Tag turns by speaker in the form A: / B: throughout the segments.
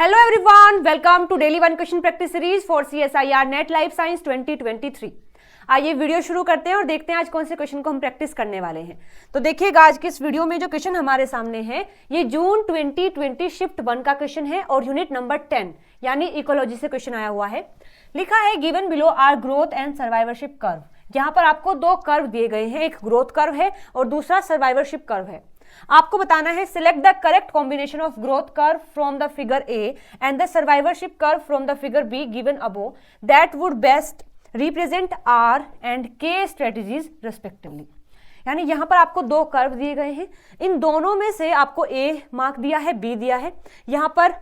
A: Hello everyone, welcome to daily one question practice series for CSIR NET life science 2023। आइए video शुरू करते हैं और देखते हैं आज कौन से क्वेश्चन को हम प्रैक्टिस करने वाले हैं। तो देखिएगा आज के इस वीडियो में जो क्वेश्चन हमारे सामने है ये जून 2020 शिफ्ट 1 का क्वेश्चन है और यूनिट नंबर 10 यानी इकोलॉजी से क्वेश्चन आया हुआ है। लिखा है given below are growth and survivorship curve. यहाँ पर आपको दो कर्व दिए गए हैं, एक ग्रोथ कर्व है और दूसरा सर्वाइवरशिप कर्व है। आपको बताना है select the correct combination of growth curve from the figure A and the survivorship curve from the figure be given above that would best represent are and के strategies respectively. यानी यहां पर आपको दो कर्व दिए गए हैं, इन दोनों में से आपको ए मार्क दिया है, बी दिया है, यहां पर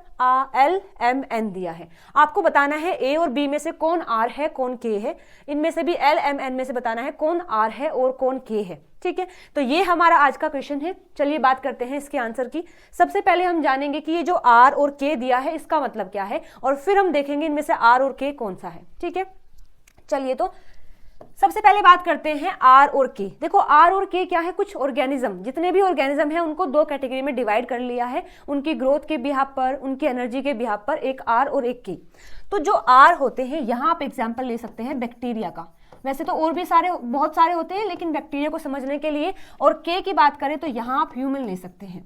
A: एल एम एन दिया है। आपको बताना है ए और बी में से कौन आर है कौन के है, इनमें से भी एल एम एन में से बताना है कौन आर है और कौन के है। ठीक है, तो ये हमारा आज का क्वेश्चन है। चलिए बात करते हैं इसके आंसर की। सबसे पहले हम जानेंगे कि ये जो आर और के दिया है इसका मतलब क्या है और फिर हम देखेंगे इनमें से आर और के कौन सा है। ठीक है, चलिए तो सबसे पहले बात करते हैं आर और के। देखो आर और के क्या है, कुछ ऑर्गेनिज्म, जितने भी ऑर्गेनिज्म है उनको दो कैटेगरी में डिवाइड कर लिया है, उनकी ग्रोथ के बिहाफ पर, उनकी एनर्जी के बिहाफ पर, एक आर और एक के। तो जो आर होते हैं, यहाँ आप एग्जाम्पल ले सकते हैं बैक्टीरिया का, वैसे तो और भी बहुत सारे होते हैं लेकिन बैक्टीरिया को समझने के लिए, और के की बात करें तो यहाँ आप ह्यूमन ले सकते हैं,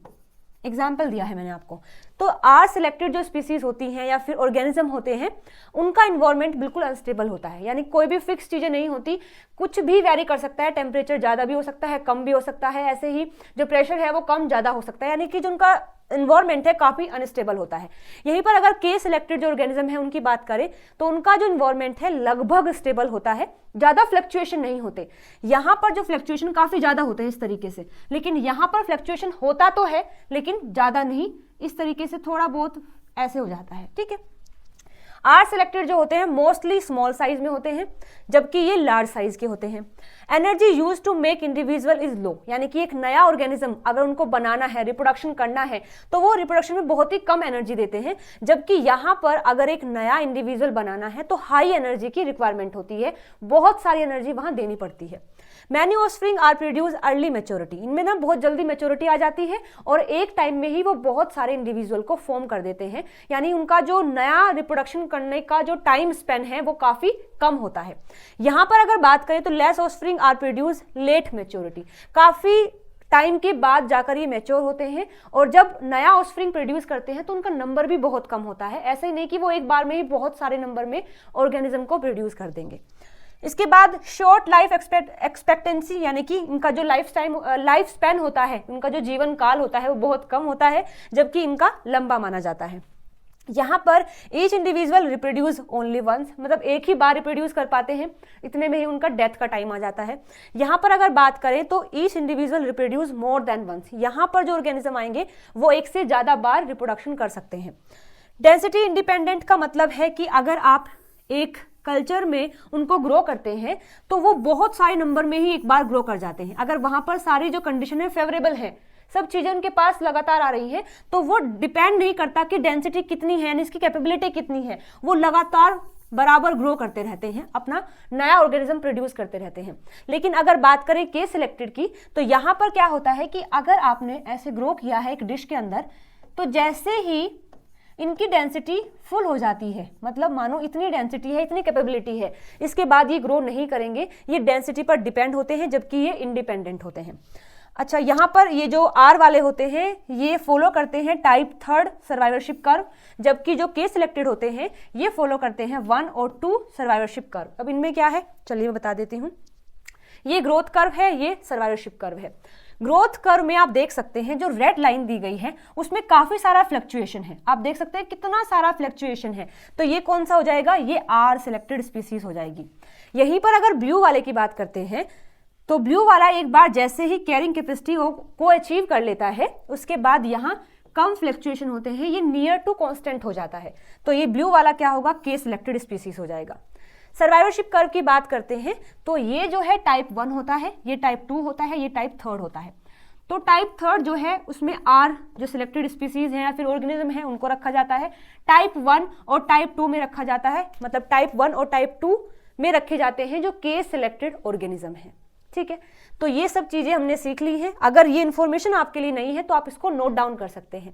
A: एग्जाम्पल दिया है मैंने आपको। तो आर सिलेक्टेड जो स्पीसीज होती हैं या फिर ऑर्गेनिज्म होते हैं उनका इन्वायरमेंट बिल्कुल अनस्टेबल होता है, यानी कोई भी फिक्स चीजें नहीं होती, कुछ भी वेरी कर सकता है, टेम्परेचर ज्यादा भी हो सकता है, कम भी हो सकता है, ऐसे ही जो प्रेशर है वो कम ज्यादा हो सकता है, यानी कि जो उनका इन्वायरमेंट है काफी अनस्टेबल होता है। यहीं पर अगर के सिलेक्टेड जो ऑर्गेनिज्म है उनकी बात करें तो उनका जो इन्वायरमेंट है लगभग स्टेबल होता है, ज्यादा फ्लक्चुएशन नहीं होते। यहाँ पर जो फ्लक्चुएशन काफी ज्यादा होते हैं इस तरीके से, लेकिन यहाँ पर फ्लक्चुएशन होता तो है लेकिन ज्यादा नहीं, इस तरीके से थोड़ा बहुत ऐसे हो जाता है। ठीक है, आर सिलेक्टेड जो होते हैं मोस्टली स्मॉल साइज में होते हैं जबकि ये लार्ज साइज के होते हैं। Energy use to make individual is low, यानी कि एक नया ऑर्गेनिज्म अगर उनको बनाना है, रिप्रोडक्शन करना है तो वो रिप्रोडक्शन में बहुत ही कम एनर्जी देते हैं, जबकि यहाँ पर अगर एक नया इंडिविजुअल बनाना है तो हाई एनर्जी की रिक्वायरमेंट होती है, बहुत सारी एनर्जी वहां देनी पड़ती है। Many offspring are produce early maturity, इनमें ना बहुत जल्दी मैच्योरिटी आ जाती है और एक टाइम में ही वो बहुत सारे इंडिविजुअल को फॉर्म कर देते हैं, यानी उनका जो नया रिप्रोडक्शन करने का जो टाइम स्पेन है वो काफी कम होता है। यहां पर अगर बात करें तो less offspring are produce late maturity, काफी टाइम के बाद जाकर ये मैच्योर होते हैं और जब नया ऑफस्प्रिंग प्रोड्यूस करते हैं तो उनका नंबर भी बहुत कम होता है, ऐसे ही नहीं कि वो एक बार में ही बहुत सारे नंबर में ऑर्गेनिज्म को प्रोड्यूस कर देंगे। इसके बाद शॉर्ट लाइफ एक्सपेक्टेंसी, यानी कि इनका जो लाइफ स्पैन होता है, उनका जो जीवन काल होता है वो बहुत कम होता है जबकि इनका लंबा माना जाता है। यहाँ पर each individual reproduce only once, मतलब एक ही बार रिप्रोड्यूस कर पाते हैं, इतने में ही उनका डेथ का टाइम आ जाता है। यहाँ पर अगर बात करें तो each individual reproduce more than once, यहाँ पर जो ऑर्गेनिज्म आएंगे वो एक से ज्यादा बार रिप्रोडक्शन कर सकते हैं। डेंसिटी इंडिपेंडेंट का मतलब है कि अगर आप एक कल्चर में उनको ग्रो करते हैं तो वो बहुत सारे नंबर में ही एक बार ग्रो कर जाते हैं, अगर वहां पर सारी जो कंडीशन है फेवरेबल है, सब चीजें उनके पास लगातार आ रही हैं, तो वो डिपेंड नहीं करता कि डेंसिटी कितनी है, इसकी कैपेबिलिटी कितनी है, वो लगातार बराबर ग्रो करते रहते हैं, अपना नया ऑर्गेनिज्म प्रोड्यूस करते रहते हैं। लेकिन अगर बात करें के सिलेक्टेड की तो यहाँ पर क्या होता है कि अगर आपने ऐसे ग्रो किया है एक डिश के अंदर, तो जैसे ही इनकी डेंसिटी फुल हो जाती है, मतलब मानो इतनी डेंसिटी है, इतनी कैपेबिलिटी है, इसके बाद ये ग्रो नहीं करेंगे, ये डेंसिटी पर डिपेंड होते हैं जबकि ये इंडिपेंडेंट होते हैं। अच्छा, यहाँ पर ये जो आर वाले होते हैं ये फॉलो करते हैं टाइप 3 सर्वाइवरशिप कर्व, जबकि जो के सिलेक्टेड होते हैं ये फॉलो करते हैं 1 और 2 सर्वाइवरशिप कर्व। अब इनमें क्या है चलिए मैं बता देती हूँ। ये ग्रोथ कर्व है, ये सर्वाइवरशिप कर्व है। ग्रोथ कर्व में आप देख सकते हैं जो रेड लाइन दी गई है उसमें काफी सारा फ्लक्चुएशन है, आप देख सकते हैं कितना सारा फ्लक्चुएशन है, तो ये कौन सा हो जाएगा, ये आर सिलेक्टेड स्पीसीज हो जाएगी। यहीं पर अगर ब्लू वाले की बात करते हैं तो ब्लू वाला एक बार जैसे ही कैरिंग कैपेसिटी को अचीव कर लेता है उसके बाद यहाँ कम फ्लक्चुएशन होते हैं, ये नियर टू कांस्टेंट हो जाता है, तो ये ब्लू वाला क्या होगा, के सिलेक्टेड स्पीसीज हो जाएगा। सर्वाइवरशिप कर्व की बात करते हैं तो ये जो है टाइप 1 होता है, ये टाइप 2 होता है, ये टाइप 3 होता है। तो टाइप 3 जो है उसमें आर जो सिलेक्टेड स्पीसीज हैं या फिर ऑर्गेनिज्म है उनको रखा जाता है, टाइप 1 और टाइप 2 में रखा जाता है, मतलब टाइप 1 और टाइप 2 में रखे जाते हैं जो के सिलेक्टेड ऑर्गेनिज्म है। ठीक है, तो ये सब चीजें हमने सीख ली हैं। अगर ये इन्फॉर्मेशन आपके लिए नहीं है तो आप इसको नोट डाउन कर सकते हैं।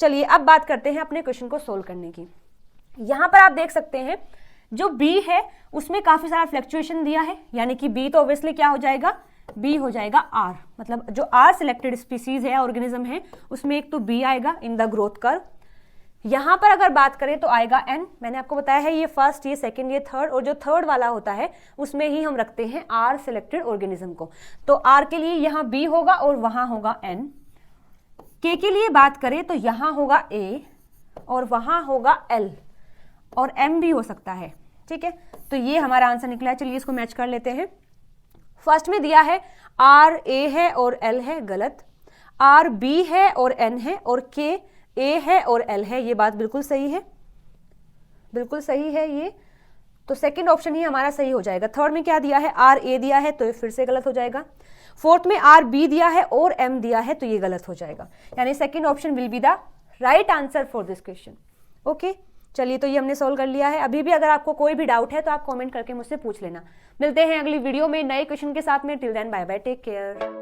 A: चलिए अब बात करते हैं अपने क्वेश्चन को सोल्व करने की। यहाँ पर आप देख सकते हैं जो बी है उसमें काफी सारा फ्लक्चुएशन दिया है, यानी कि बी तो ऑब्वियसली क्या हो जाएगा, बी हो जाएगा आर, मतलब जो आर सिलेक्टेड स्पीसीज है, ऑर्गेनिज्म है, उसमें एक तो बी आएगा इन द ग्रोथ कर्व। यहां पर अगर बात करें तो आएगा एन, मैंने आपको बताया है ये फर्स्ट, ये सेकंड, ये थर्ड, और जो थर्ड वाला होता है उसमें ही हम रखते हैं आर सिलेक्टेड ऑर्गेनिज्म को। तो आर के लिए यहाँ बी होगा और वहां होगा एन। के लिए बात करें तो यहां होगा ए और वहां होगा एल और एम भी हो सकता है, ठीक है। तो ये हमारा आंसर निकला है। चलिए इसको मैच कर लेते हैं। फर्स्ट में दिया है आर ए है और एल है, गलत। आर बी है और एन है, और के ए है और एल है, ये बात बिल्कुल सही है, बिल्कुल सही है ये। तो सेकंड ऑप्शन ही हमारा सही हो जाएगा। थर्ड में क्या दिया है, आर ए दिया है, तो ये फिर से गलत हो जाएगा। फोर्थ में आर बी दिया है और एम दिया है, तो ये गलत हो जाएगा। यानी second option will be the right answer for this question. Okay, चलिए तो ये हमने सोल्व कर लिया है। अभी भी अगर आपको कोई भी डाउट है तो आप कमेंट करके मुझसे पूछ लेना। मिलते हैं अगली वीडियो में नए क्वेश्चन के साथ में। Till then bye bye, take care.